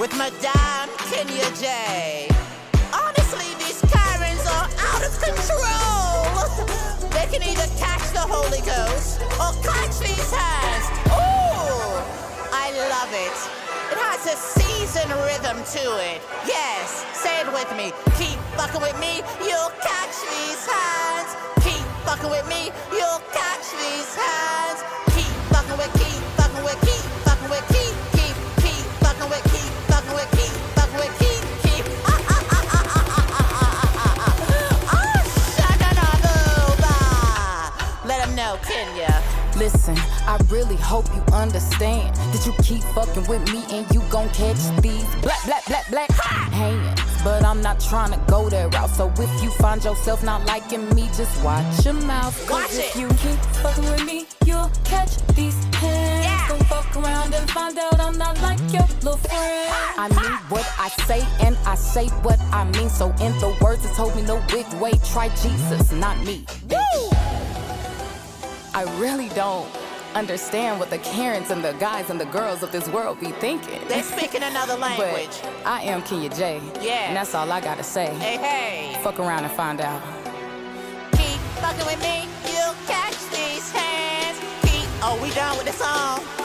with Madame Kenya J. Honestly, these Karens are out of control. They can either catch the Holy Ghost or catch these hands. Ooh, I love it. It has a seasoned rhythm to it. Yes, say it with me. Keep fucking with me, you'll catch these hands. Keep fucking with me, you'll catch these hands. Keep fucking with, keep fucking with, keep fucking with, keep fucking with, keep fucking with, keep fucking with, keep. Let them know, Kenya. Listen, I really hope you understand that you keep fucking with me and you gon' catch these black hands. But I'm not trying to go that route. So if you find yourself not liking me, just watch your mouth. Watch if it. you keep fucking with me, you'll catch these hands. Yeah. Gon' fuck around and find out I'm not like your little friend. I mean what I say and I say what I mean. So in the words that told me no big way, try Jesus, not me. Woo! I really don't understand what the Karens and the guys and the girls of this world be thinking. They're speaking another language. But I am Kenya J. Yeah. And that's all I gotta say. Hey, hey. Fuck around and find out. Keep fucking with me, you'll catch these hands. Keep. Oh, we done with the song.